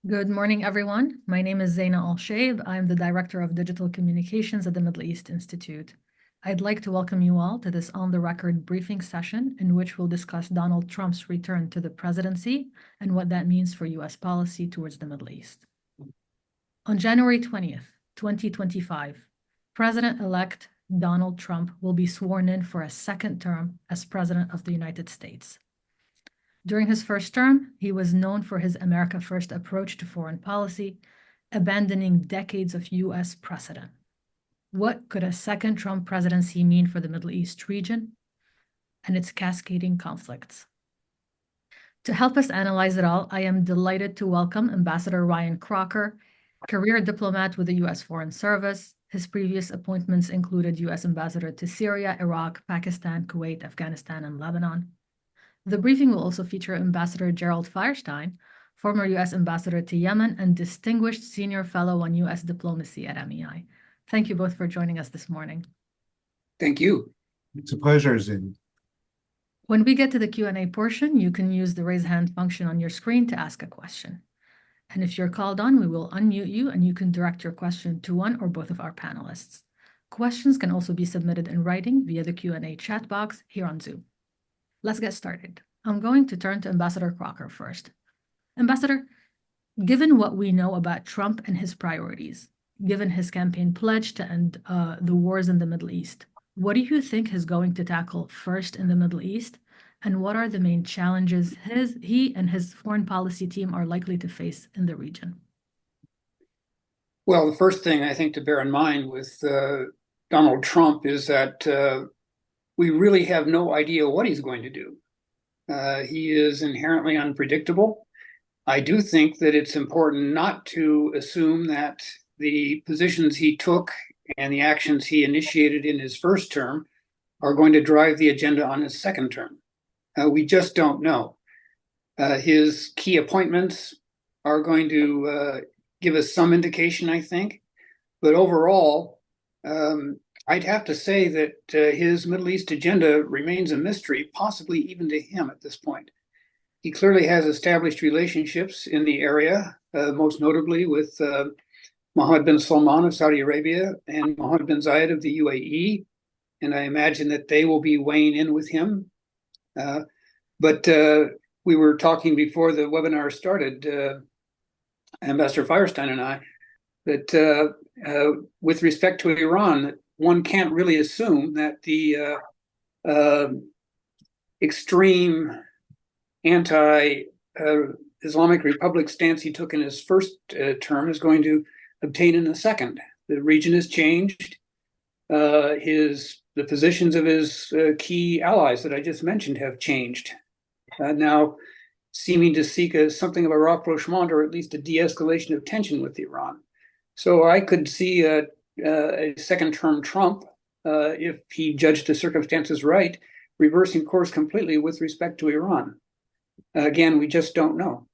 Good morning, everyone. My name is Zaina Al-Shaib. I'm the Director of Digital Communications at the Middle East Institute. I'd like to welcome you all to this on-the-record briefing session in which we'll discuss Donald Trump's return to the presidency and what that means for U.S. policy towards the Middle East. On January 20th, 2025, President-elect Donald Trump will be sworn in for a second term as President of the United States. During his first term, he was known for his America First approach to foreign policy, abandoning decades of U.S. precedent. What could a second Trump presidency mean for the Middle East region and its cascading conflicts? To help us analyze it all, I am delighted to welcome Ambassador Ryan Crocker, career diplomat with the U.S. Foreign Service. His previous appointments included U.S. Ambassador to Syria, Iraq, Pakistan, Kuwait, Afghanistan, and Lebanon. The briefing will also feature Ambassador Gerald Feierstein, former U.S. Ambassador to Yemen and distinguished senior fellow on U.S. diplomacy at MEI. Thank you both for joining us this morning. Thank you. It's a pleasure, Zin. When we get to the Q&A portion, you can use the raise hand function on your screen to ask a question. And if you're called on, we will unmute you and you can direct your question to one or both of our panelists. Questions can also be submitted in writing via the Q&A chat box here on Zoom. Let's get started. I'm going to turn to Ambassador Crocker first. Ambassador, given what we know about Trump and his priorities, given his campaign pledge to end the wars in the Middle East, what do you think he's going to tackle first in the Middle East? And what are the main challenges he and his foreign policy team are likely to face in the region? Well, the first thing I think to bear in mind with Donald Trump is that we really have no idea what he's going to do. He is inherently unpredictable. I do think that it's important not to assume that the positions he took and the actions he initiated in his first term are going to drive the agenda on his second term. We just don't know. His key appointments are going to give us some indication, I think. But overall, I'd have to say that his Middle East agenda remains a mystery, possibly even to him at this point. He clearly has established relationships in the area, most notably with Mohammed bin Salman of Saudi Arabia and Mohammed bin Zayed of the UAE. And I imagine that they will be weighing in with him. But we were talking before the webinar started, Ambassador Feierstein and I, that with respect to Iran, one can't really assume that the extreme anti-Islamic Republic stance he took in his first term is going to obtain in the second. The region has changed. The positions of his key allies that I just mentioned have changed. Now seeming to seek something of a rapprochement or at least a de-escalation of tension with Iran. So I could see a second-term Trump, if he judged the circumstances right, reversing course completely with respect to Iran. Again, we just don't know.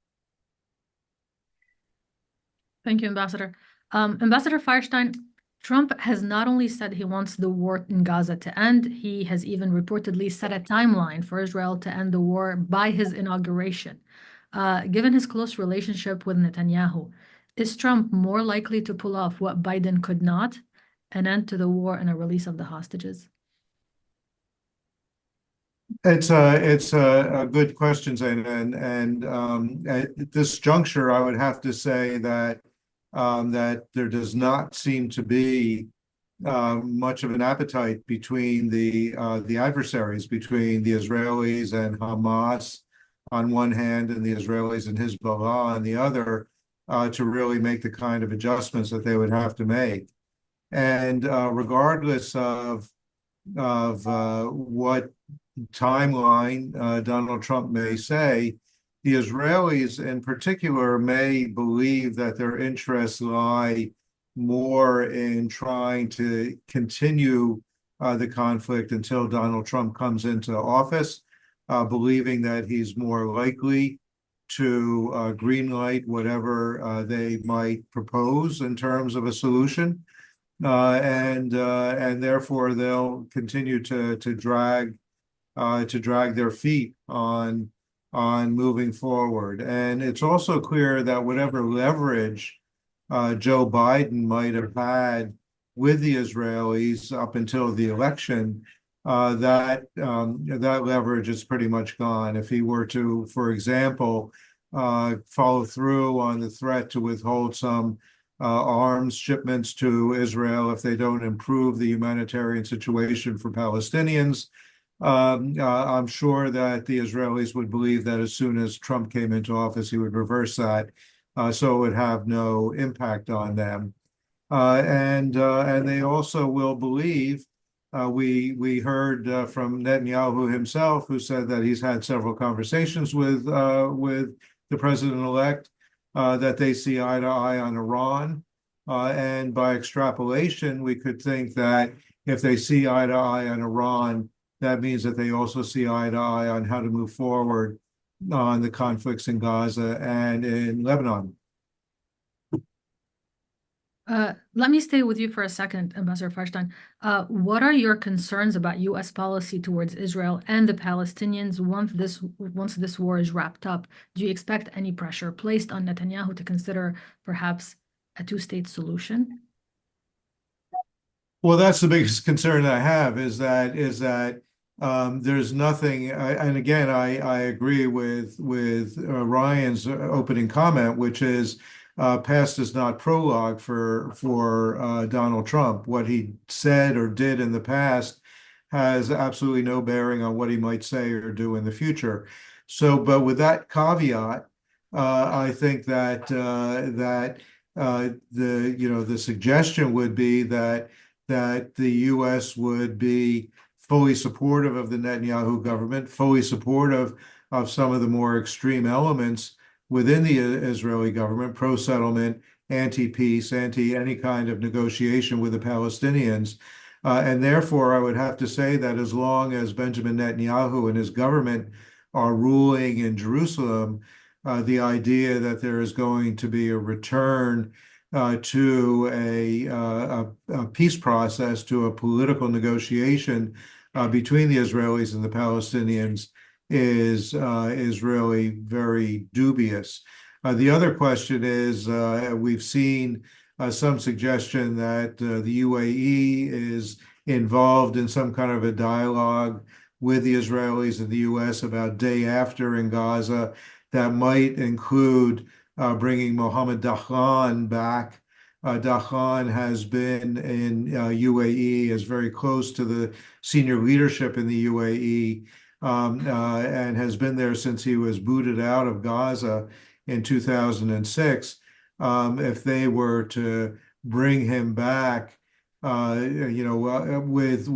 Thank you, Ambassador. Ambassador Feierstein, Trump has not only said he wants the war in Gaza to end, he has even reportedly set a timeline for Israel to end the war by his inauguration. Given his close relationship with Netanyahu, is Trump more likely to pull off what Biden could not, an end to the war and a release of the hostages? It's a good question, Zain, and at this juncture, I would have to say that there does not seem to be much of an appetite between the adversaries, between the Israelis and Hamas on one hand, and the Israelis and Hezbollah on the other, to really make the kind of adjustments that they would have to make. And regardless of what timeline Donald Trump may say, the Israelis in particular may believe that their interests lie more in trying to continue the conflict until Donald Trump comes into office, believing that he's more likely to greenlight whatever they might propose in terms of a solution, and therefore they'll continue to drag their feet on on moving forward. And it's also clear that whatever leverage Joe Biden might have had with the Israelis up until the election, that leverage is pretty much gone. If he were to, for example, follow through on the threat to withhold some arms shipments to Israel if they don't improve the humanitarian situation for Palestinians, I'm sure that the Israelis would believe that as soon as Trump came into office, he would reverse that, so it would have no impact on them. And they also will believe. We heard from Netanyahu himself, who said that he's had several conversations with the president-elect, that they see eye to eye on Iran, and by extrapolation, we could think that if they see eye to eye on Iran, that means that they also see eye to eye on how to move forward on the conflicts in Gaza and in Lebanon. Let me stay with you for a second, Ambassador Feierstein. What are your concerns about U.S. policy towards Israel and the Palestinians once this war is wrapped up? Do you expect any pressure placed on Netanyahu to consider perhaps a two-state solution? Well, that's the biggest concern I have is that there's nothing, and again, I agree with Ryan's opening comment, which is past is not prologue for Donald Trump. What he said or did in the past has absolutely no bearing on what he might say or do in the future. So, but with that caveat, I think that the suggestion would be that the U.S. would be fully supportive of the Netanyahu government, fully supportive of some of the more extreme elements within the Israeli government, pro-settlement, anti-peace, anti-any kind of negotiation with the Palestinians. And therefore, I would have to say that as long as Benjamin Netanyahu and his government are ruling in Jerusalem, the idea that there is going to be a return to a peace process, to a political negotiation between the Israelis and the Palestinians is really very dubious. The other question is we've seen some suggestion that the UAE is involved in some kind of a dialogue with the Israelis and the U.S. about day after in Gaza that might include bringing Mohammed Dahlan back. Dahlan has been in UAE, is very close to the senior leadership in the UAE, and has been there since he was booted out of Gaza in 2006. If they were to bring him back, with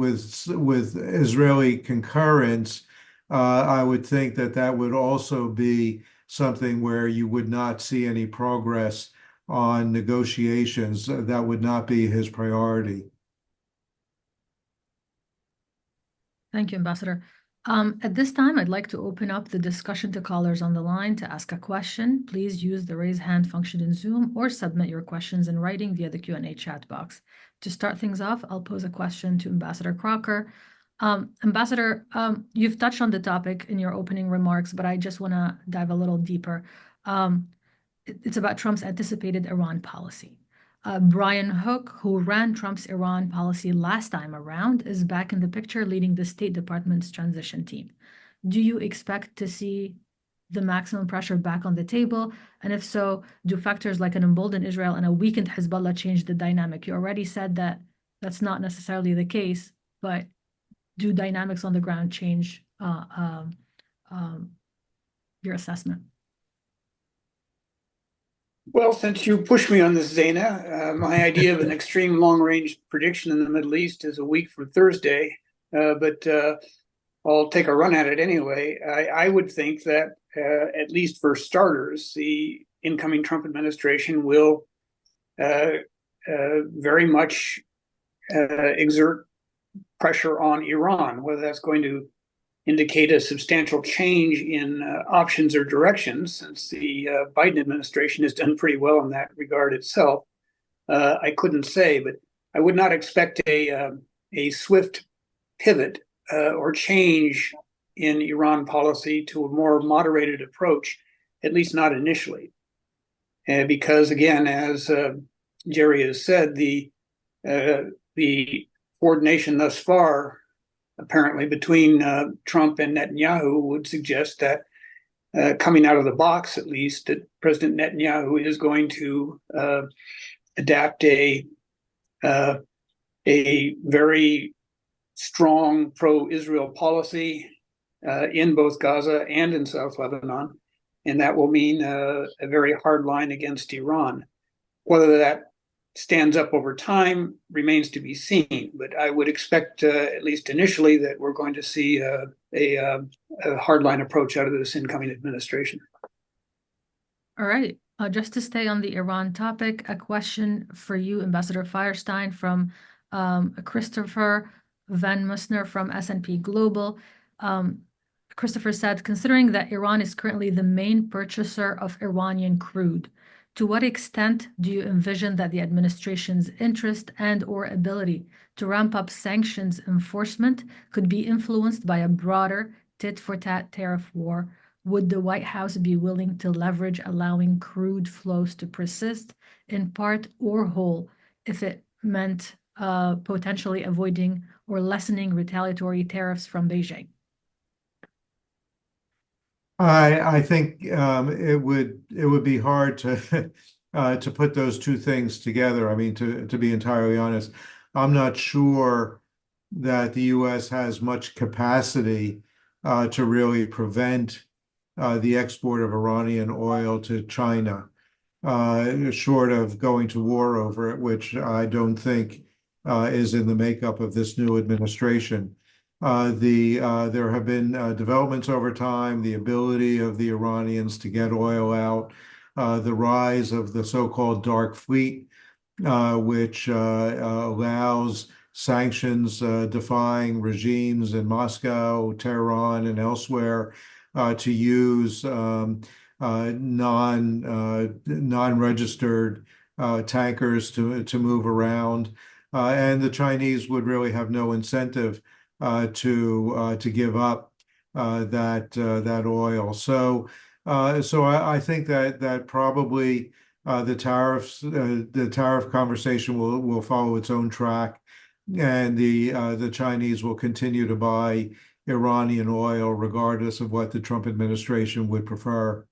Israeli concurrence, I would think that would also be something where you would not see any progress on negotiations. That would not be his priority. Thank you, Ambassador. At this time, I'd like to open up the discussion to callers on the line to ask a question. Please use the raise hand function in Zoom or submit your questions in writing via the Q&A chat box. To start things off, I'll pose a question to Ambassador Crocker. Ambassador, you've touched on the topic in your opening remarks, but I just want to dive a little deeper. It's about Trump's anticipated Iran policy. Brian Hook, who ran Trump's Iran policy last time around, is back in the picture leading the State Department's transition team. Do you expect to see the maximum pressure back on the table? And if so, do factors like an emboldened Israel and a weakened Hezbollah change the dynamic? You already said that that's not necessarily the case, but do dynamics on the ground change your assessment? Well, since you pushed me on this, Zaina, my idea of an extreme long-range prediction in the Middle East is a week from Thursday, but I'll take a run at it anyway. I would think that, at least for starters, the incoming Trump administration will very much exert pressure on Iran, whether that's going to indicate a substantial change in options or directions, since the Biden administration has done pretty well in that regard itself. I couldn't say, but I would not expect a swift pivot or change in Iran policy to a more moderated approach, at least not initially. Because again, as Jerry has said, the coordination thus far, apparently between Trump and Netanyahu, would suggest that coming out of the box, at least, that President Netanyahu is going to adapt a very strong pro-Israel policy in both Gaza and in South Lebanon, and that will mean a very hard line against Iran. Whether that stands up over time remains to be seen, but I would expect, at least initially, that we're going to see a hardline approach out of this incoming administration. All right. Just to stay on the Iran topic, a question for you, Ambassador Feierstein, from Christopher Van Musner from S&P Global. Christopher said, considering that Iran is currently the main purchaser of Iranian crude, to what extent do you envision that the administration's interest and/or ability to ramp up sanctions enforcement could be influenced by a broader tit-for-tat tariff war? Would the White House be willing to leverage allowing crude flows to persist in part or whole if it meant potentially avoiding or lessening retaliatory tariffs from Beijing? I think it would be hard to to put those two things together. I mean, to be entirely honest, I'm not sure that the U.S. has much capacity to really prevent the export of Iranian oil to China, short of going to war over it, which I don't think is in the makeup of this new administration. There have been developments over time, the ability of the Iranians to get oil out, the rise of the so-called dark fleet, which allows sanctions defying regimes in Moscow, Tehran, and elsewhere to use non-registered tankers to move around, and the Chinese would really have no incentive to give up that oil. So I think that probably the tariff conversation will follow its own track, and the Chinese will continue to buy Iranian oil regardless of what the Trump administration would prefer.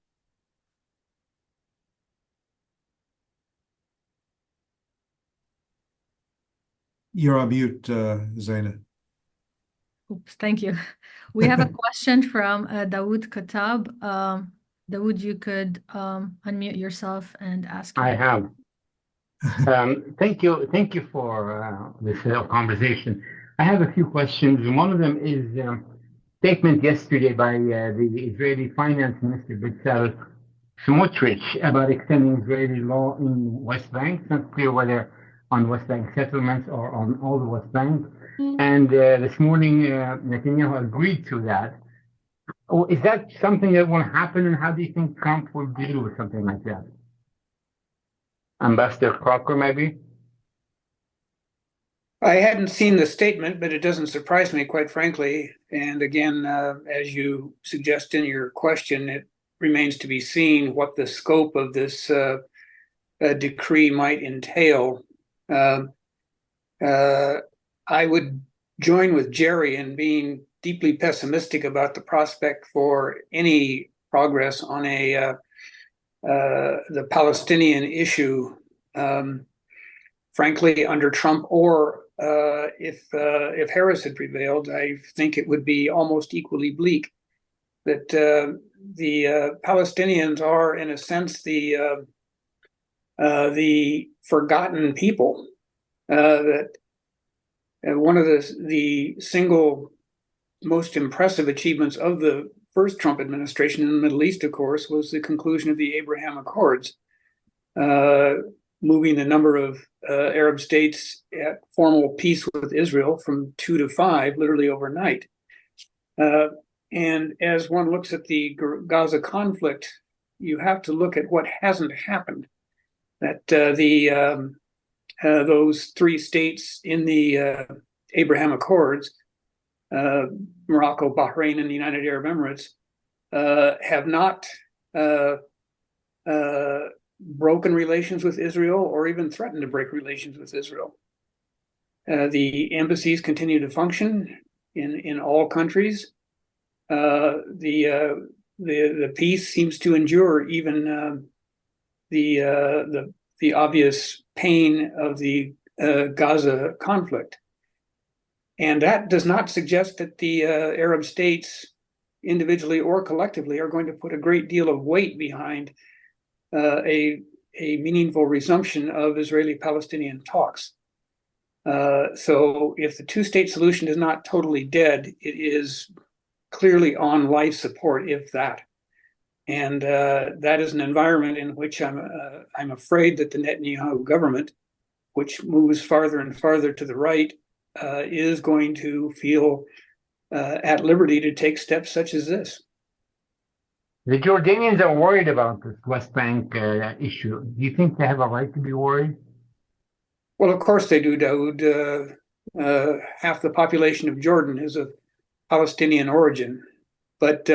You're on mute, Zaina. Oops, thank you. We have a question from Dawood Katab. Dawood, you could unmute yourself and ask. I have. Thank you for this conversation. I have a few questions. One of them is a statement yesterday by the Israeli Finance Minister Bezalel Smotrich about extending Israeli law in West Bank. It's not clear whether on West Bank settlements or on all the West Bank. And this morning, Netanyahu agreed to that. Oh, is that something that will happen, and how do you think Trump will deal with something like that? Ambassador Crocker, maybe? I hadn't seen the statement, but it doesn't surprise me, quite frankly. And again, as you suggest in your question, it remains to be seen what the scope of this decree might entail. I would join with Jerry in being deeply pessimistic about the prospect for any progress on the Palestinian issue, frankly, under Trump, or if Harris had prevailed, I think it would be almost equally bleak. That the Palestinians are, in a sense, the forgotten people. That one of the single most impressive achievements of the first Trump administration in the Middle East, of course, was the conclusion of the Abraham Accords, moving the number of Arab states at formal peace with Israel from 2 to 5, literally overnight. And as one looks at the Gaza conflict, you have to look at what hasn't happened. That those 3 states in the Abraham Accords Morocco, Bahrain, and the United Arab Emirates, have not broken relations with Israel or even threatened to break relations with Israel. The embassies continue to function in all countries. The peace seems to endure even the obvious pain of the Gaza conflict. And that does not suggest that the Arab states, individually or collectively, are going to put a great deal of weight behind a meaningful resumption of Israeli-Palestinian talks. So if the two-state solution is not totally dead, it is clearly on life support, if that. And that is an environment in which I'm afraid that the Netanyahu government, which moves farther and farther to the right, is going to feel at liberty to take steps such as this. The Jordanians are worried about this West Bank issue. Do you think they have a right to be worried? Well, of course they do, Daoud. Half the population of Jordan is of Palestinian origin. But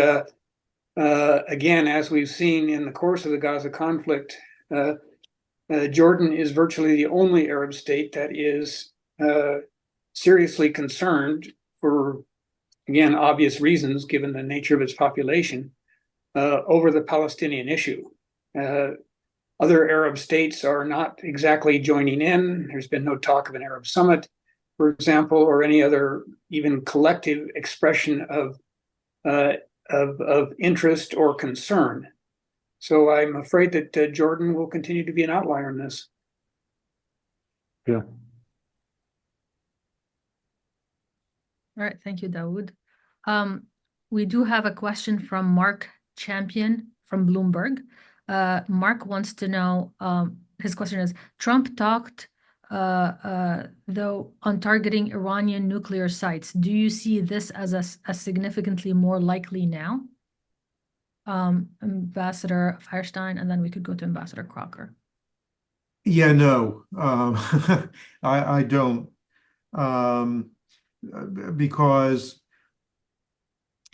again, as we've seen in the course of the Gaza conflict, Jordan is virtually the only Arab state that is seriously concerned, for, again, obvious reasons, given the nature of its population, over the Palestinian issue. Other Arab states are not exactly joining in. There's been no talk of an Arab summit, for example, or any other even collective expression of interest or concern. So I'm afraid that Jordan will continue to be an outlier in this. Yeah. All right, thank you, Dawood. We do have a question from Mark Champion from Bloomberg. Mark wants to know, his question is, Trump talked, though, on targeting Iranian nuclear sites. Do you see this as a significantly more likely now? Ambassador Feierstein, and then we could go to Ambassador Crocker. Yeah, no, I don't, because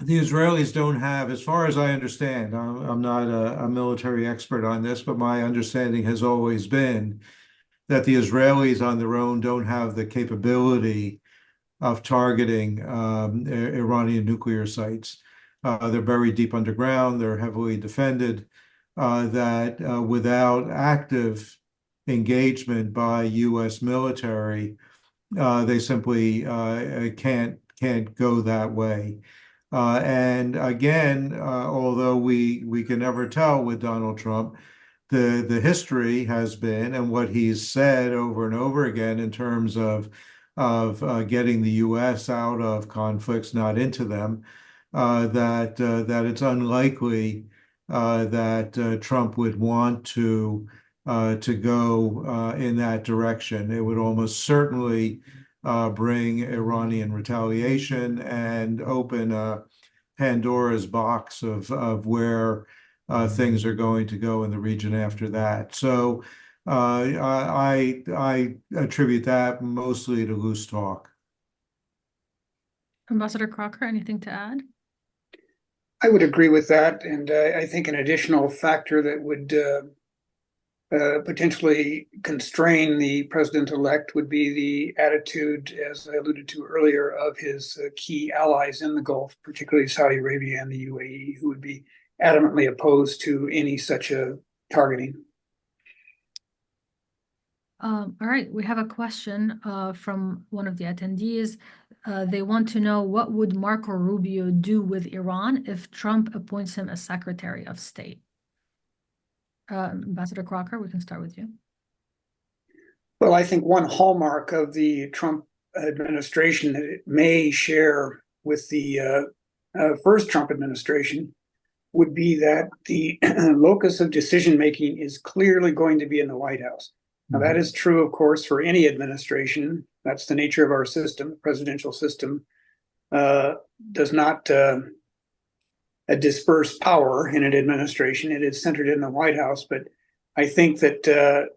the Israelis don't have, as far as I understand, I'm not a military expert on this, but my understanding has always been that the Israelis on their own don't have the capability of targeting Iranian nuclear sites. They're buried deep underground, they're heavily defended, that without active engagement by U.S. military, they simply can't go that way. And again, although we can never tell with Donald Trump, the history has been, and what he's said over and over again in terms of getting the U.S. out of conflicts, not into them, that it's unlikely that Trump would want to go in that direction. It would almost certainly bring Iranian retaliation and open Pandora's box of where things are going to go in the region after that. So I attribute that mostly to loose talk. Ambassador Crocker, anything to add? I would agree with that, and I think an additional factor that would potentially constrain the president-elect would be the attitude, as I alluded to earlier, of his key allies in the Gulf, particularly Saudi Arabia and the UAE, who would be adamantly opposed to any such a targeting. All right, we have a question from one of the attendees. They want to know, what would Marco Rubio do with Iran if Trump appoints him as Secretary of State? Ambassador Crocker, we can start with you. Well, I think one hallmark of the Trump administration that it may share with the first Trump administration would be that the locus of decision-making is clearly going to be in the White House. Now, that is true, of course, for any administration. That's the nature of our system. The presidential system does not disperse power in an administration. It is centered in the White House. But I think that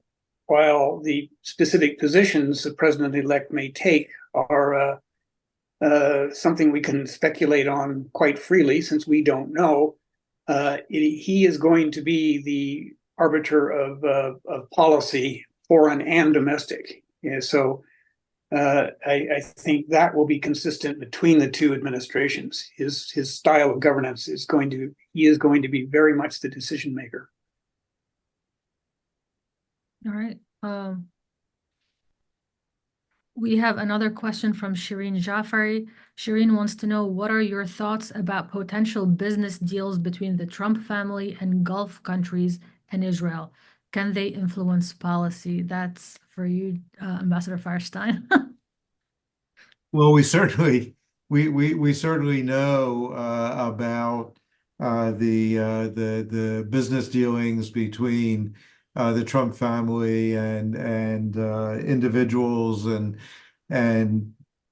while the specific positions the president-elect may take are something we can speculate on quite freely since we don't know. He is going to be the arbiter of policy, foreign and domestic. Yeah, so I think that will be consistent between the two administrations. His style of governance is going to be very much the decision maker. All right. We have another question from Shireen Jafari. Shireen wants to know, what are your thoughts about potential business deals between the Trump family and Gulf countries and Israel? Can they influence policy? That's for you, Ambassador Feierstein. Well, we certainly know about the business dealings between the Trump family and individuals and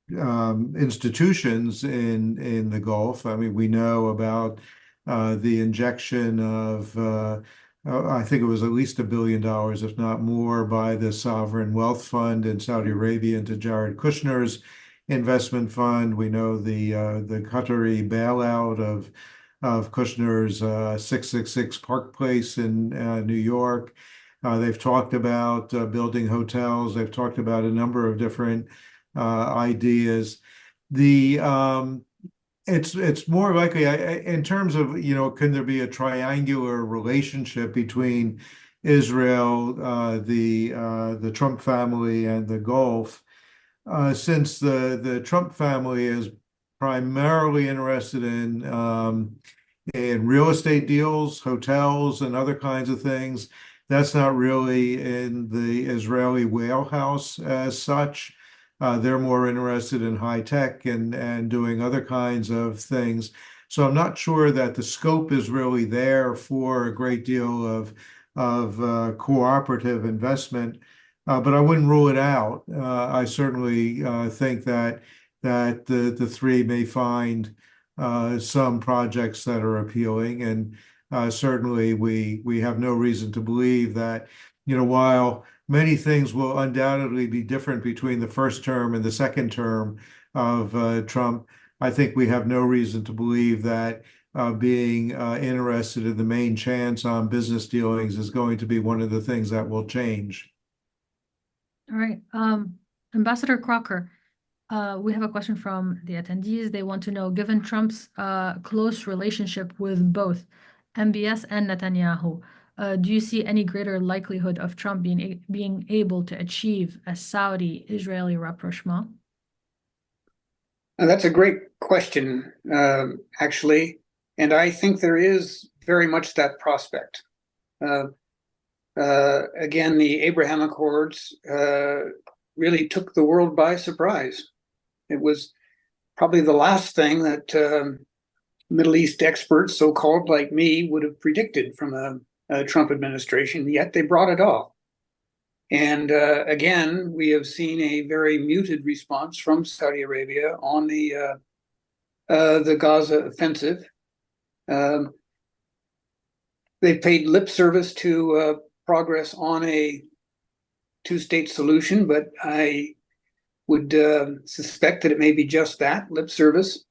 institutions in the Gulf. I mean, we know about the injection of I think it was at least $1 billion, if not more, by the Sovereign Wealth Fund in Saudi Arabia into Jared Kushner's investment fund. We know the Qatari bailout of Kushner's 666 Park Place in New York. They've talked about building hotels. They've talked about a number of different ideas. It's more likely in terms of, can there be a triangular relationship between Israel, the Trump family, and the Gulf? Since the Trump family is primarily interested in real estate deals, hotels, and other kinds of things, that's not really in the Israeli wheelhouse as such. They're more interested in high tech and doing other kinds of things. So I'm not sure that the scope is really there for a great deal of cooperative investment. But I wouldn't rule it out. I certainly think that the three may find some projects that are appealing, and certainly we have no reason to believe that, while many things will undoubtedly be different between the first term and the second term of Trump, I think we have no reason to believe that being interested in the main chance on business dealings is going to be one of the things that will change. All right. Ambassador Crocker, we have a question from the attendees. They want to know, given Trump's close relationship with both MBS and Netanyahu, do you see any greater likelihood of Trump being able to achieve a Saudi-Israeli rapprochement? That's a great question, actually, and I think there is very much that prospect. Again, the Abraham Accords really took the world by surprise. It was probably the last thing that Middle East experts, so-called like me, would have predicted from a Trump administration, yet they brought it off. And again, we have seen a very muted response from Saudi Arabia on the Gaza offensive. They paid lip service to progress on a two-state solution, but I would suspect that it may be just that, lip service,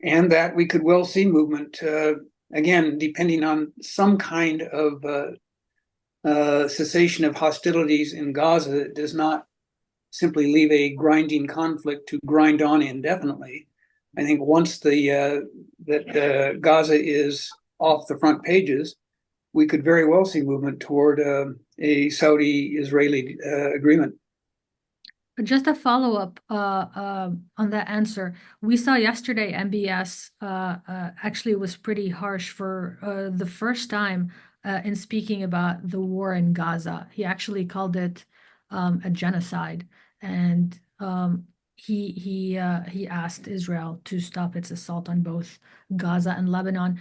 and that we could well see movement, again, depending on some kind of cessation of hostilities in Gaza that does not simply leave a grinding conflict to grind on indefinitely. I think once that Gaza is off the front pages, we could very well see movement toward a Saudi-Israeli agreement. Just a follow-up on that answer. We saw yesterday MBS actually was pretty harsh for the first time in speaking about the war in Gaza. He actually called it a genocide, and he asked Israel to stop its assault on both Gaza and Lebanon.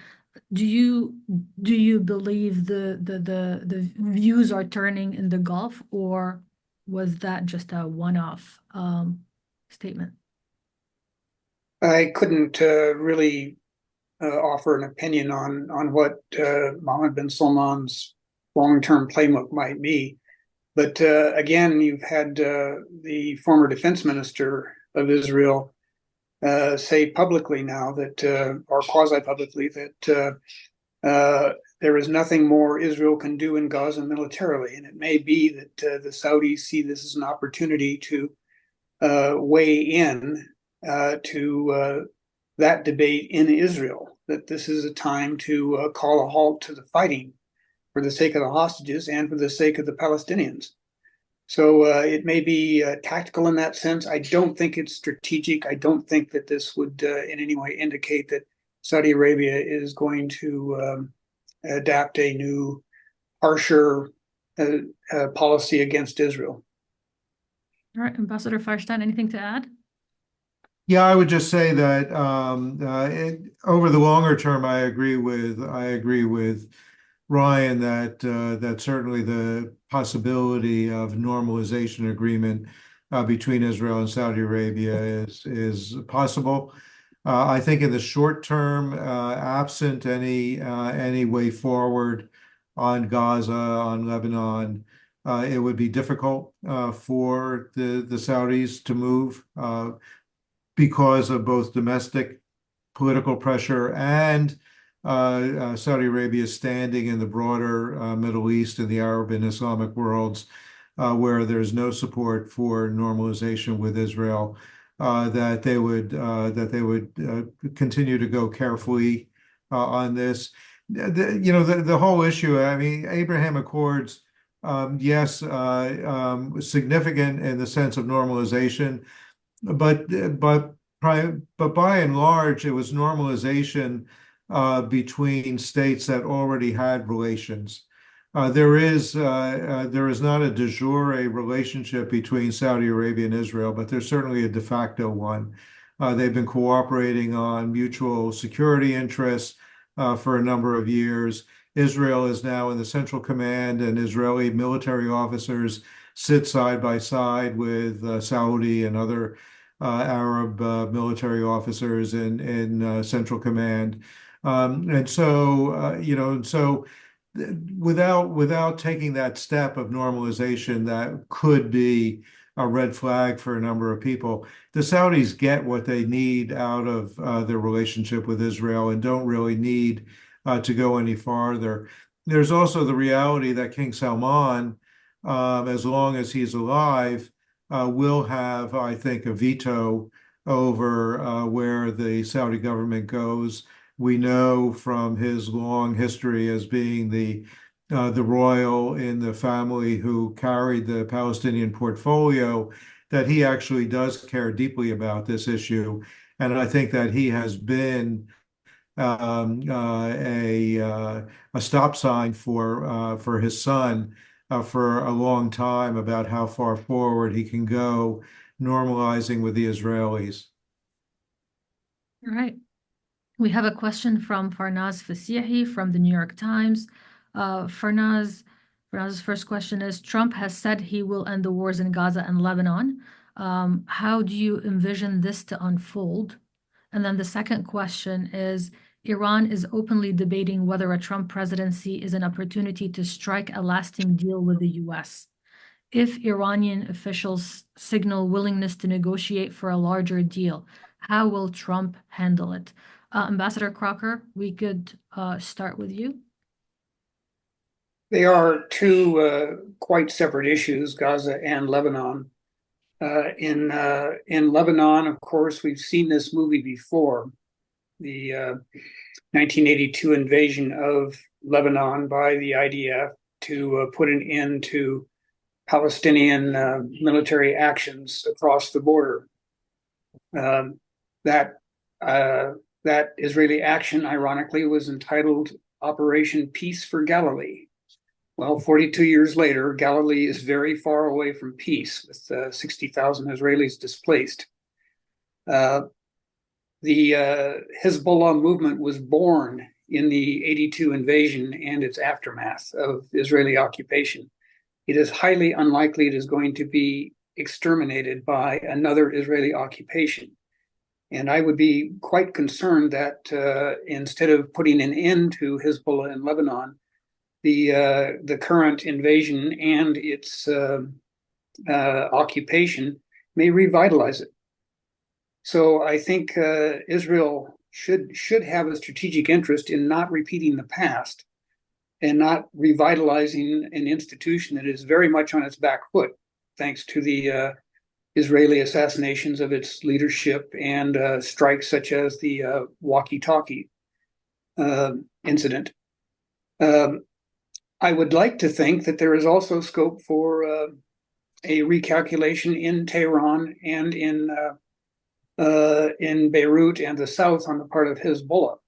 Do you believe the views are turning in the Gulf, or was that just a one-off statement? I couldn't really offer an opinion on what Mohammed bin Salman's long-term playbook might be. But again, you've had the former defense minister of Israel say publicly now that, or quasi-publicly, that there is nothing more Israel can do in Gaza militarily. And it may be that the Saudis see this as an opportunity to weigh in to that debate in Israel, that this is a time to call a halt to the fighting for the sake of the hostages and for the sake of the Palestinians. So it may be tactical in that sense. I don't think it's strategic. I don't think that this would in any way indicate that Saudi Arabia is going to adapt a new, harsher policy against Israel. All right, Ambassador Feierstein, anything to add? Yeah, I would just say that over the longer term, I agree with Ryan that that certainly the possibility of normalization agreement between Israel and Saudi Arabia is possible. I think in the short term, absent any way forward on Gaza, on Lebanon, it would be difficult for the Saudis to move because of both domestic political pressure and Saudi Arabia's standing in the broader Middle East and the Arab and Islamic worlds, where there's no support for normalization with Israel, that they would continue to go carefully on this. The whole issue. I mean, Abraham Accords, yes, significant in the sense of normalization, but by and large, it was normalization between states that already had relations. There is not a de jure relationship between Saudi Arabia and Israel, but there's certainly a de facto one. They've been cooperating on mutual security interests for a number of years. Israel is now in the Central Command, and Israeli military officers sit side by side with Saudi and other Arab military officers in Central Command. And so, without taking that step of normalization, that could be a red flag for a number of people. The Saudis get what they need out of their relationship with Israel and don't really need to go any farther. There's also the reality that King Salman, as long as he's alive, will have, I think, a veto over where the Saudi government goes. We know from his long history as being the royal in the family who carried the Palestinian portfolio that he actually does care deeply about this issue, and I think that he has been a stop sign for his son for a long time about how far forward he can go normalizing with the Israelis. All right. We have a question from Farnaz Fasihi from the New York Times. Farnaz's first question is, Trump has said he will end the wars in Gaza and Lebanon. How do you envision this to unfold? And then the second question is, Iran is openly debating whether a Trump presidency is an opportunity to strike a lasting deal with the US. If Iranian officials signal willingness to negotiate for a larger deal, how will Trump handle it? Ambassador Crocker, we could start with you. They are two quite separate issues, Gaza and Lebanon. In Lebanon, of course, we've seen this movie before, the 1982 invasion of Lebanon by the IDF to put an end to Palestinian military actions across the border. That Israeli action, ironically, was entitled Operation Peace for Galilee. Well, 42 years later, Galilee is very far away from peace, with 60,000 Israelis displaced. The Hezbollah movement was born in the 82 invasion and its aftermath of Israeli occupation. It is highly unlikely it is going to be exterminated by another Israeli occupation. And I would be quite concerned that instead of putting an end to Hezbollah in Lebanon, the current invasion and its occupation may revitalize it. So I think Israel should have a strategic interest in not repeating the past and not revitalizing an institution that is very much on its back foot, thanks to the Israeli assassinations of its leadership and strikes such as the walkie-talkie incident. I would like to think that there is also scope for a recalculation in Tehran and in Beirut and the south on the part of Hezbollah,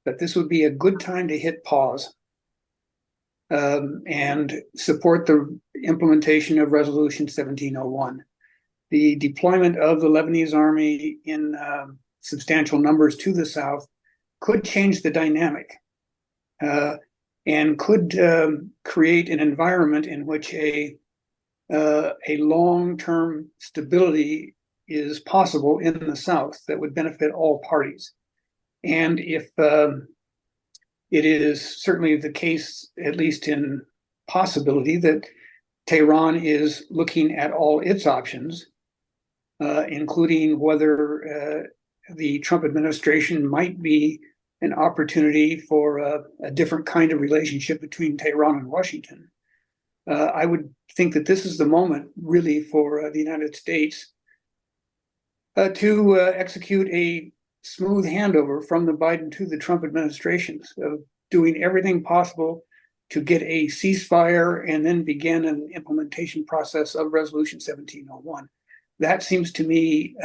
that this would be a good time to hit pause and support the implementation of Resolution 1701. The deployment of the Lebanese army in substantial numbers to the south could change the dynamic and could create an environment in which a long-term stability is possible in the south that would benefit all parties. And if it is certainly the case, at least in possibility, that Tehran is looking at all its options, including whether the Trump administration might be an opportunity for a different kind of relationship between Tehran and Washington. I would think that this is the moment, really, for the United States to execute a smooth handover from the Biden to the Trump administrations, of doing everything possible to get a ceasefire and then begin an implementation process of Resolution 1701. That seems to me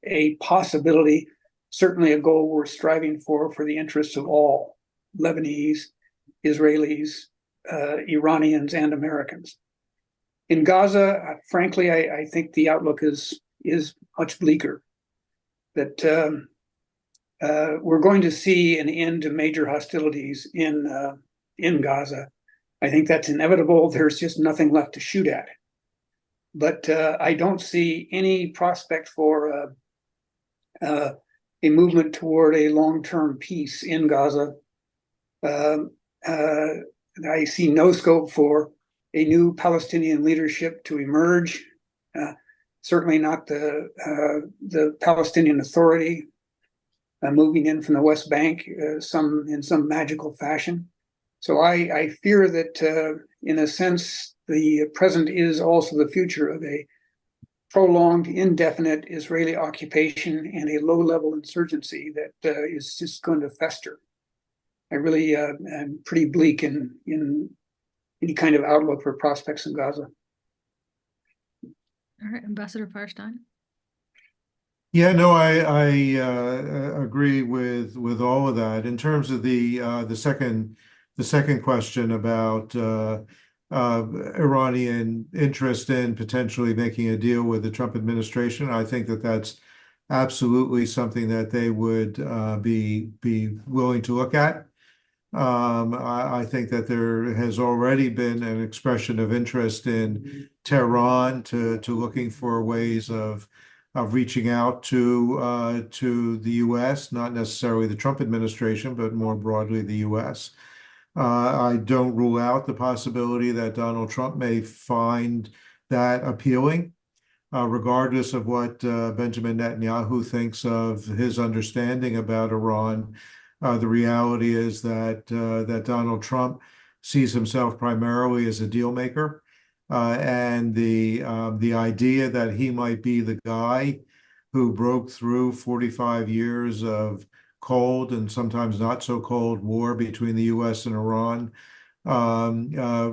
a possibility, certainly a goal we're striving for the interests of all Lebanese, Israelis, Iranians, and Americans. In Gaza, frankly, I think the outlook is much bleaker. That we're going to see an end to major hostilities in Gaza. I think that's inevitable. There's just nothing left to shoot at. But I don't see any prospect for a movement toward a long-term peace in Gaza. I see no scope for a new Palestinian leadership to emerge. Certainly not the Palestinian Authority moving in from the West Bank in some magical fashion. So I fear that in a sense, the present is also the future of a prolonged, indefinite Israeli occupation and a low-level insurgency that is just going to fester. I really am pretty bleak in any kind of outlook for prospects in Gaza. All right, Ambassador Feierstein. Yeah, no, I agree with all of that. In terms of the second question about Iranian interest in potentially making a deal with the Trump administration, I think that that's absolutely something that they would be willing to look at. I think that there has already been an expression of interest in Tehran to looking for ways of reaching out to the U.S., not necessarily the Trump administration, but more broadly the U.S. I don't rule out the possibility that Donald Trump may find that appealing, regardless of what Benjamin Netanyahu thinks of his understanding about Iran. The reality is that Donald Trump sees himself primarily as a deal maker, and the idea that he might be the guy who broke through 45 years of cold and sometimes not so cold war between the U.S. and Iran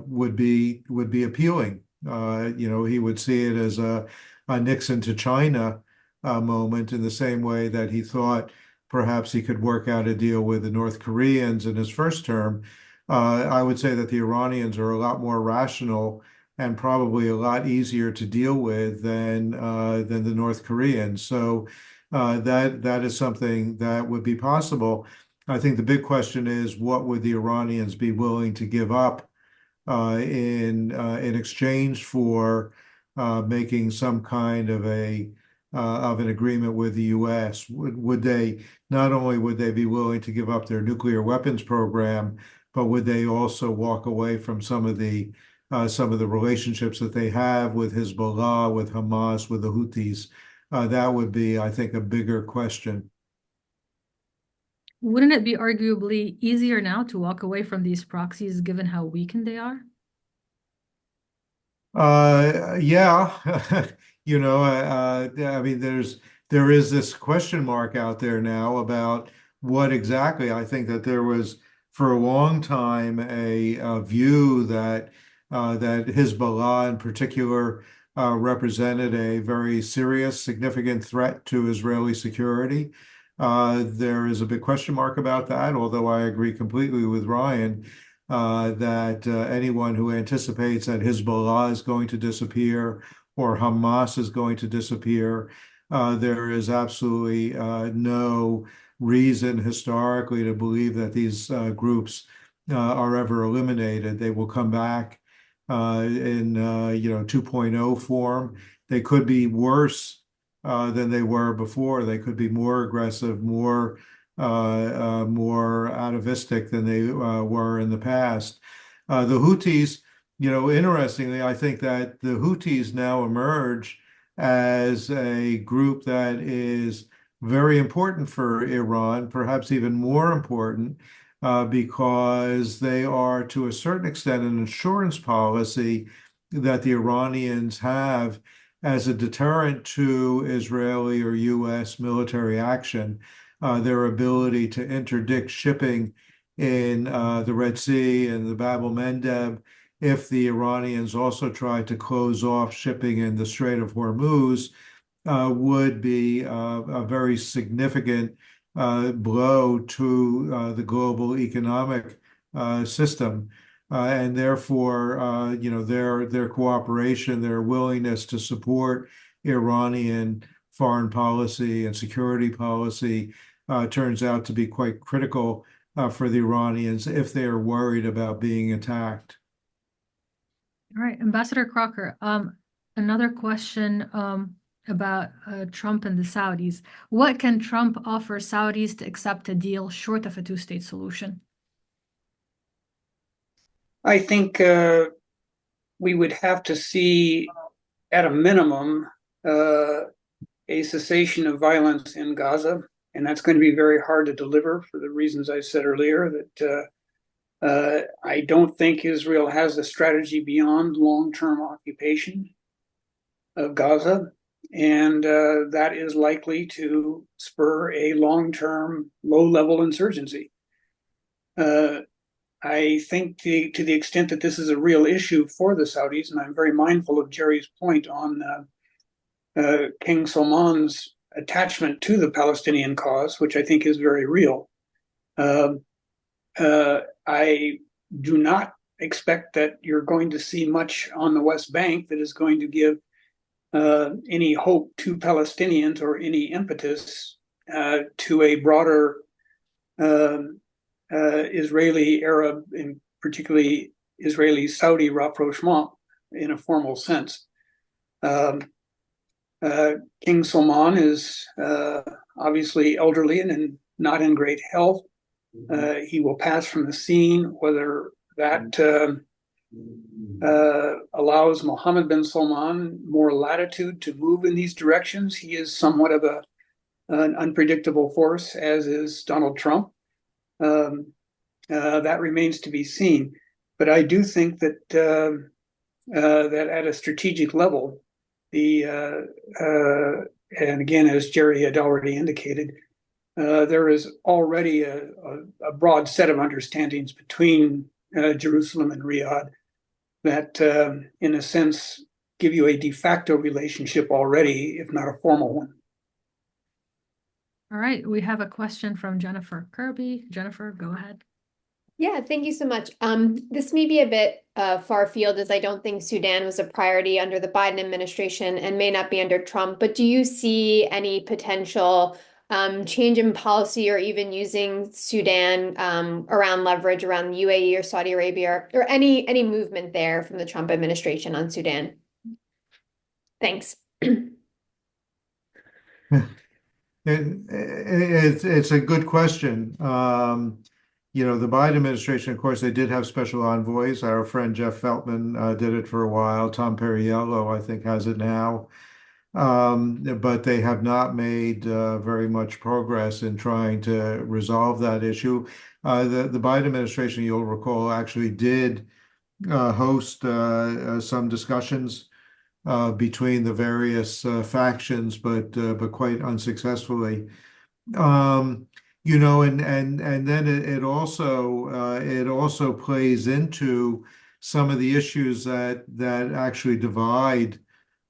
would be appealing. He would see it as a Nixon to China moment, in the same way that he thought perhaps he could work out a deal with the North Koreans in his first term. I would say that the Iranians are a lot more rational and probably a lot easier to deal with than the North Koreans. So that is something that would be possible. I think the big question is, what would the Iranians be willing to give up in exchange for making some kind of an agreement with the U.S.? Would they not only would they be willing to give up their nuclear weapons program, but would they also walk away from some of the relationships that they have with Hezbollah, with Hamas, with the Houthis, that would be, I think, a bigger question. Wouldn't it be arguably easier now to walk away from these proxies given how weakened they are? Yeah, I mean, there is this question mark out there now about what exactly. I think that there was for a long time a view that Hezbollah in particular represented a very serious, significant threat to Israeli security. There is a big question mark about that, although I agree completely with Ryan that anyone who anticipates that Hezbollah is going to disappear or Hamas is going to disappear, there is absolutely no reason historically to believe that these groups are ever eliminated. They will come back in 2.0 form. They could be worse than they were before. They could be more aggressive, more atavistic than they were in the past. The Houthis, interestingly, I think that the Houthis now emerge as a group that is very important for Iran, perhaps even more important, because they are, to a certain extent, an insurance policy that the Iranians have as a deterrent to Israeli or U.S. military action. Their ability to interdict shipping in the Red Sea and the Bab el-Mandeb if the Iranians also tried to close off shipping in the Strait of Hormuz would be a very significant blow to the global economic system. And therefore, their cooperation, their willingness to support Iranian foreign policy and security policy turns out to be quite critical for the Iranians if they are worried about being attacked. All right, Ambassador Crocker, another question about Trump and the Saudis. What can Trump offer Saudis to accept a deal short of a two-state solution? I think we would have to see, at a minimum, a cessation of violence in Gaza, and that's going to be very hard to deliver for the reasons I said earlier, that I don't think Israel has a strategy beyond long-term occupation of Gaza, and that is likely to spur a long-term, low-level insurgency. I think to the extent that this is a real issue for the Saudis, and I'm very mindful of Jerry's point on King Salman's attachment to the Palestinian cause, which I think is very real. I do not expect that you're going to see much on the West Bank that is going to give any hope to Palestinians or any impetus to a broader Israeli-Arab, and particularly Israeli-Saudi rapprochement in a formal sense. King Salman is obviously elderly and not in great health. He will pass from the scene. Whether that allows Mohammed bin Salman more latitude to move in these directions. He is somewhat of an unpredictable force, as is Donald Trump. That remains to be seen. But I do think that that at a strategic level, and again, as Jerry had already indicated, there is already a broad set of understandings between Jerusalem and Riyadh that, in a sense, give you a de facto relationship already, if not a formal one. All right, we have a question from Jennifer Kirby. Jennifer, go ahead. Yeah, thank you so much. This may be a bit far field, as I don't think Sudan was a priority under the Biden administration and may not be under Trump, but do you see any potential change in policy or even using Sudan around leverage around the UAE or Saudi Arabia or any movement there from the Trump administration on Sudan? Thanks. It's a good question. The Biden administration, of course, they did have special envoys. Our friend Jeff Feltman did it for a while. Tom Perriello, I think, has it now. but they have not made very much progress in trying to resolve that issue. The Biden administration, you'll recall, actually did host some discussions between the various factions, but quite unsuccessfully. And then it also plays into some of the issues that actually divide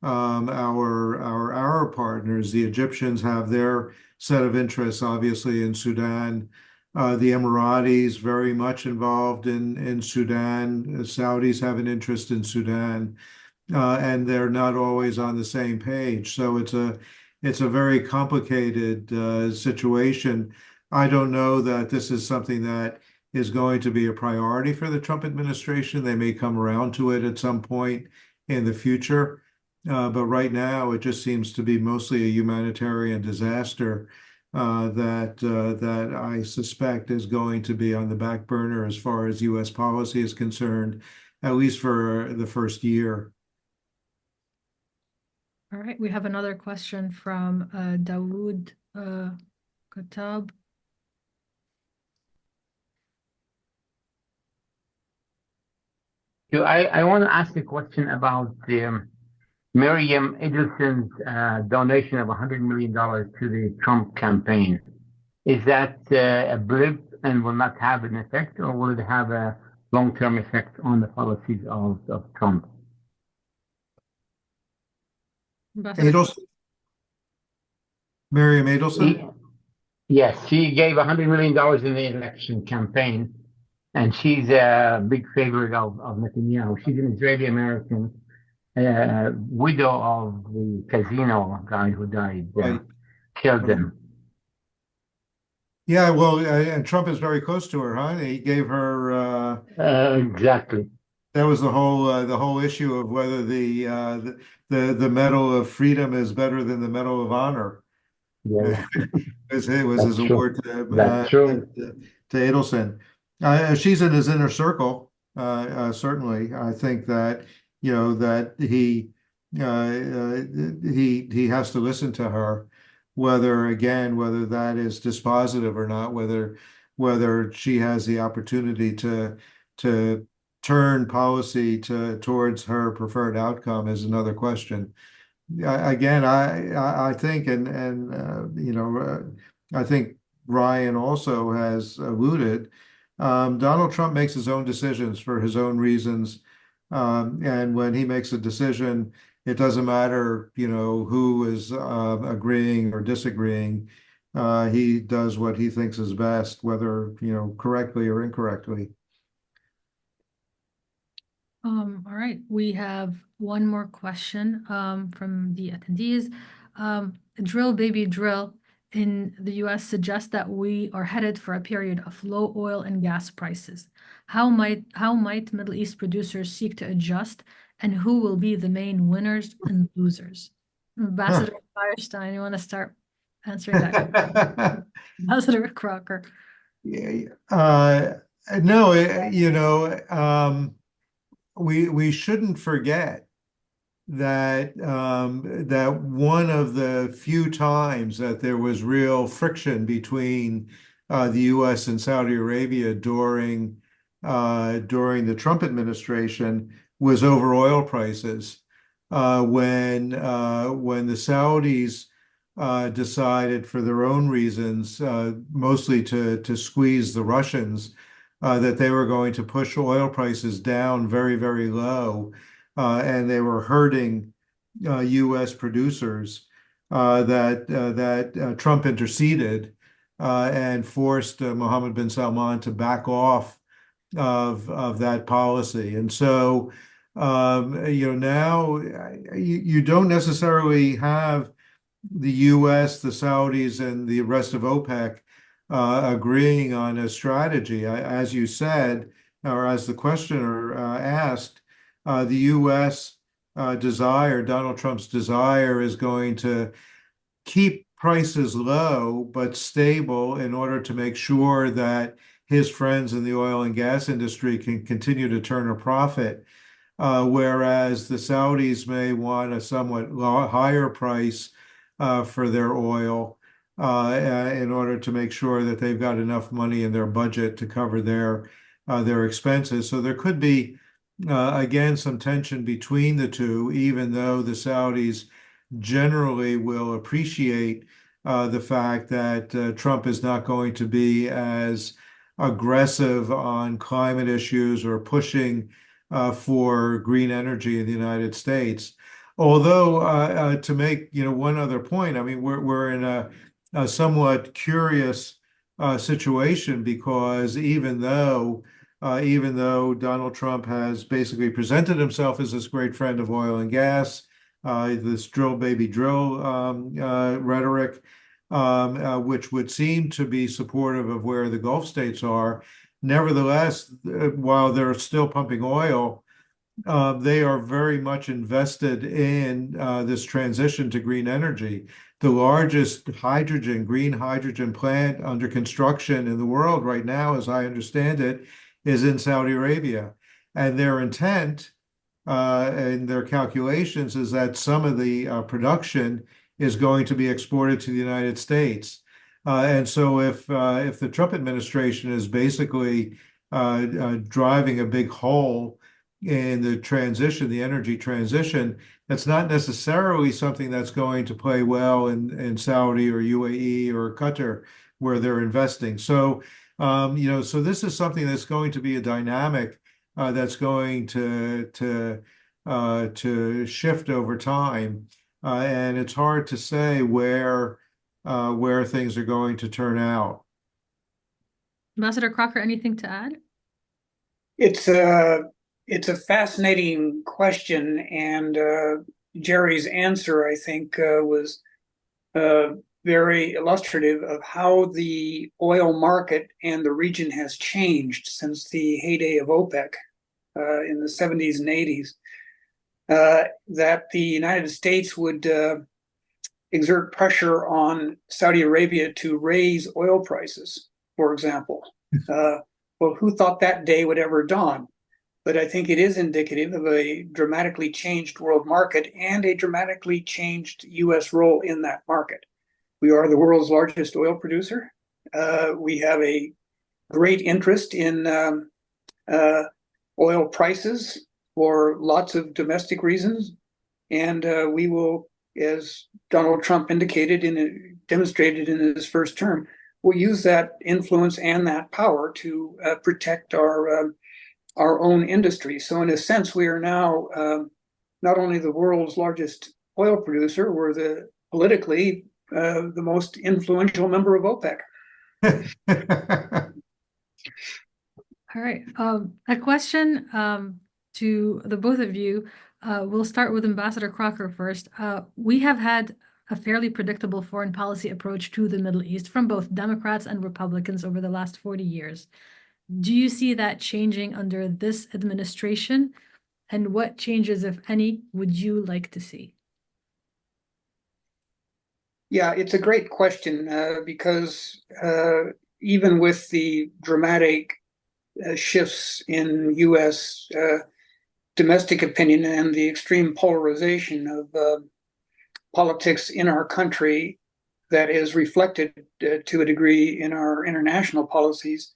our Arab partners. The Egyptians have their set of interests, obviously, in Sudan. The Emiratis very much involved in Sudan. The Saudis have an interest in Sudan, and they're not always on the same page. So it's a very complicated situation. I don't know that this is something that is going to be a priority for the Trump administration. They may come around to it at some point in the future. But right now, it just seems to be mostly a humanitarian disaster that I suspect is going to be on the back burner as far as U.S. policy is concerned, at least for the first year. All right, we have another question from Dawood Katab. I want to ask a question about Miriam Edelson's donation of $100 million to the Trump campaign. Is that a blip and will not have an effect, or will it have a long-term effect on the policies of Trump? Adelson? Miriam Adelson? Yes, she gave $100 million in the election campaign, and she's a big favorite of Netanyahu. She's an Israeli-American widow of the casino guy who died, Right. killed him. Yeah, well, and Trump is very close to her, huh? He gave her Exactly. that was the whole issue of whether the Medal of Freedom is better than the Medal of Honor. Yeah, It was his that's true. award That's true. to Adelson. She's in his inner circle, certainly. I think that that he has to listen to her, whether that is dispositive or not, whether she has the opportunity to turn policy towards her preferred outcome is another question. Again, I think, I think Ryan also has alluded. Donald Trump makes his own decisions for his own reasons, and when he makes a decision, it doesn't matter, who is agreeing or disagreeing. He does what he thinks is best, whether correctly or incorrectly. All right, we have one more question from the attendees. Drill baby drill in the US suggests that we are headed for a period of low oil and gas prices. How might Middle East producers seek to adjust, and who will be the main winners and losers? Ambassador Feierstein, you want to start answering that? Ambassador Crocker. Yeah, no, we shouldn't forget that that one of the few times that there was real friction between the U.S. and Saudi Arabia during the Trump administration was over oil prices. When the Saudis decided, for their own reasons, mostly to squeeze the Russians, that they were going to push oil prices down very, very low, and they were hurting U.S. producers, that Trump interceded and forced Mohammed bin Salman to back off of that policy. And so, now you don't necessarily have the U.S., the Saudis, and the rest of OPEC agreeing on a strategy. As you said, or as the questioner asked, the U.S. desire, Donald Trump's desire, is going to keep prices low but stable in order to make sure that his friends in the oil and gas industry can continue to turn a profit. whereas the Saudis may want a somewhat higher price for their oil in order to make sure that they've got enough money in their budget to cover their expenses. So there could be, again, some tension between the two, even though the Saudis generally will appreciate the fact that Trump is not going to be as aggressive on climate issues or pushing for green energy in the United States. Although, to make one other point, I mean, we're in a somewhat curious situation because even though Donald Trump has basically presented himself as this great friend of oil and gas, this drill baby drill rhetoric, which would seem to be supportive of where the Gulf states are. Nevertheless, while they're still pumping oil, they are very much invested in this transition to green energy. The largest green hydrogen plant under construction in the world right now, as I understand it, is in Saudi Arabia. And their intent and their calculations is that some of the production is going to be exported to the United States. And so if the Trump administration is basically driving a big hole in the energy transition, that's not necessarily something that's going to play well in Saudi or UAE or Qatar, where they're investing. So, so this is something that's going to be a dynamic that's going to shift over time, and it's hard to say where things are going to turn out. Ambassador Crocker, anything to add? It's a fascinating question, and Jerry's answer, I think, was very illustrative of how the oil market and the region has changed since the heyday of OPEC in the 70s and 80s. That the United States would exert pressure on Saudi Arabia to raise oil prices, for example. Well, who thought that day would ever dawn? But I think it is indicative of a dramatically changed world market and a dramatically changed U.S. role in that market. We are the world's largest oil producer. We have a great interest in oil prices for lots of domestic reasons. And we will, as Donald Trump demonstrated in his first term, we'll use that influence and that power to protect our own industry. So in a sense, we are now not only the world's largest oil producer, we're politically the most influential member of OPEC. All right. A question to the both of you. We'll start with Ambassador Crocker first. We have had a fairly predictable foreign policy approach to the Middle East from both Democrats and Republicans over the last 40 years. Do you see that changing under this administration? And what changes, if any, would you like to see? Yeah, it's a great question because even with the dramatic shifts in U.S. Domestic opinion and the extreme polarization of politics in our country that is reflected to a degree in our international policies,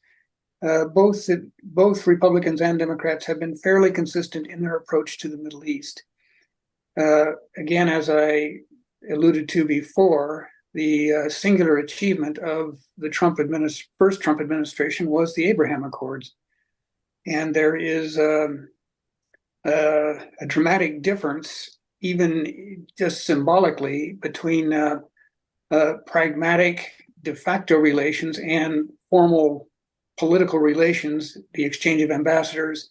both Republicans and Democrats have been fairly consistent in their approach to the Middle East. Again, as I alluded to before, the singular achievement of the first Trump administration was the Abraham Accords. And there is a dramatic difference, even just symbolically, between pragmatic de facto relations and formal political relations, the exchange of ambassadors,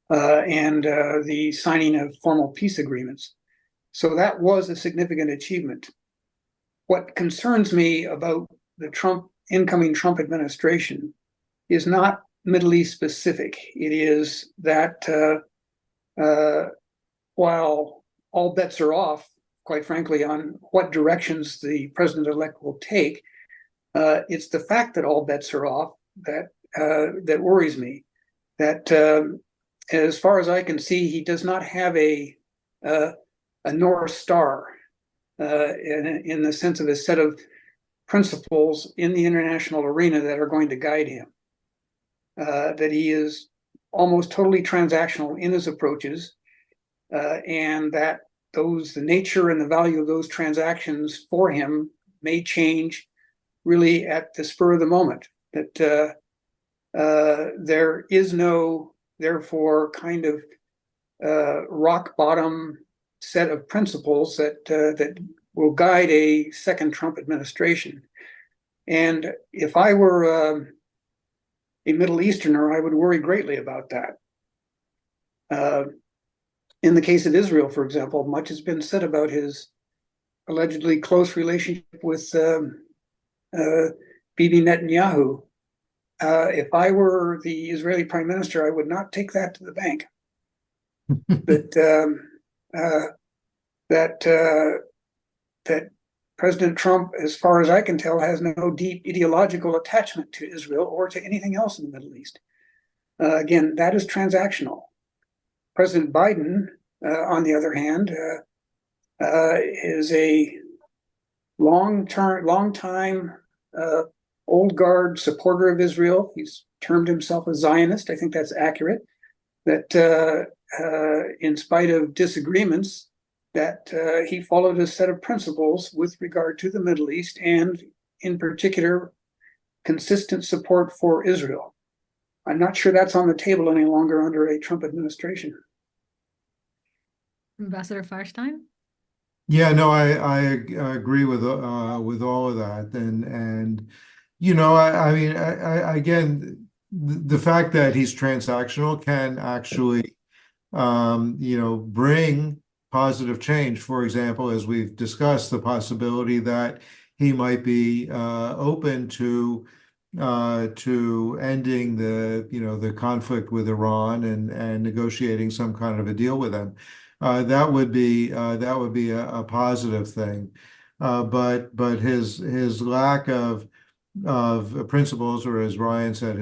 and the signing of formal peace agreements. So that was a significant achievement. What concerns me about the incoming Trump administration is not Middle East specific. It is that while all bets are off, quite frankly, on what directions the president-elect will take, it's the fact that all bets are off that worries me. That as far as I can see, he does not have a North Star in the sense of a set of principles in the international arena that are going to guide him. That he is almost totally transactional in his approaches, and that the nature and the value of those transactions for him may change really at the spur of the moment. That there is no, therefore, kind of rock bottom set of principles that will guide a second Trump administration. And if I were a Middle Easterner, I would worry greatly about that. In the case of Israel, for example, much has been said about his allegedly close relationship with Bibi Netanyahu. If I were the Israeli prime minister, I would not take that to the bank. That President Trump, as far as I can tell, has no deep ideological attachment to Israel or to anything else in the Middle East. Again, that is transactional. President Biden, on the other hand, is a long time old guard supporter of Israel. He's termed himself a Zionist. I think that's accurate. That in spite of disagreements, that he followed a set of principles with regard to the Middle East, and in particular, consistent support for Israel. I'm not sure that's on the table any longer under a Trump administration. Ambassador Feierstein? Yeah, no, I agree with all of that, and you know, I mean, again, the fact that he's transactional can actually, you know, bring positive change. For example, as we've discussed, the possibility that he might be open to ending the conflict with Iran and negotiating some kind of a deal with them. That would be a positive thing. But his lack of principles, or as Ryan said,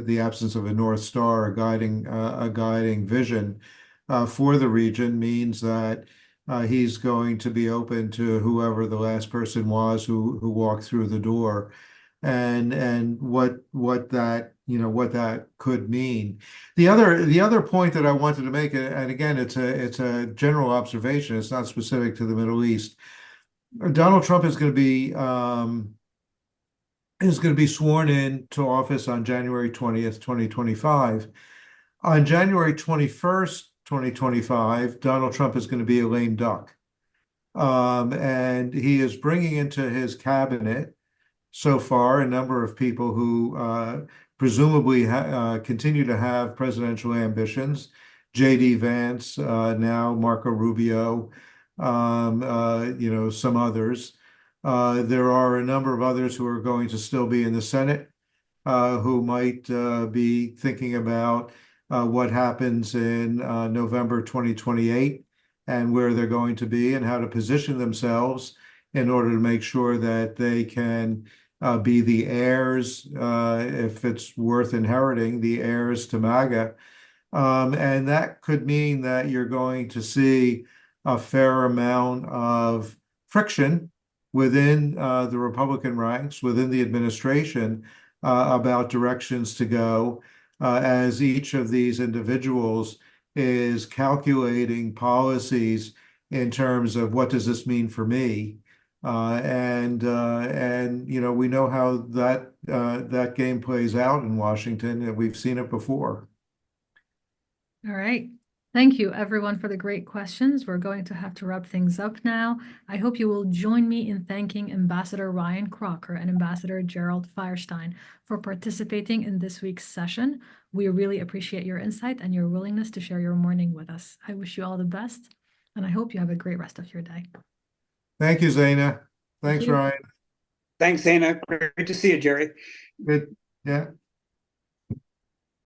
the absence of a North Star, a guiding vision for the region, means that he's going to be open to whoever the last person was who walked through the door, and what that could mean. The other point that I wanted to make, and again, it's a general observation. It's not specific to the Middle East. Donald Trump is going to be sworn into office on January 20th, 2025. On January 21st, 2025, Donald Trump is going to be a lame duck. And he is bringing into his cabinet so far a number of people who presumably continue to have presidential ambitions. J.D. Vance, now Marco Rubio, some others. There are a number of others who are going to still be in the Senate, who might be thinking about what happens in November 2028 and where they're going to be and how to position themselves in order to make sure that they can be the heirs, if it's worth inheriting, the heirs to MAGA. And that could mean that you're going to see a fair amount of friction within the Republican ranks, within the administration, about directions to go, as each of these individuals is calculating policies in terms of what does this mean for me, and we know how that game plays out in Washington, and we've seen it before. All right. Thank you, everyone, for the great questions. We're going to have to wrap things up now. I hope you will join me in thanking Ambassador Ryan Crocker and Ambassador Gerald Feierstein for participating in this week's session. We really appreciate your insight and your willingness to share your morning with us. I wish you all the best, and I hope you have a great rest of your day. Thank you, Zaina. Thanks, you. Ryan. Thanks, Zaina. Great to see you, Jerry. Good. Yeah.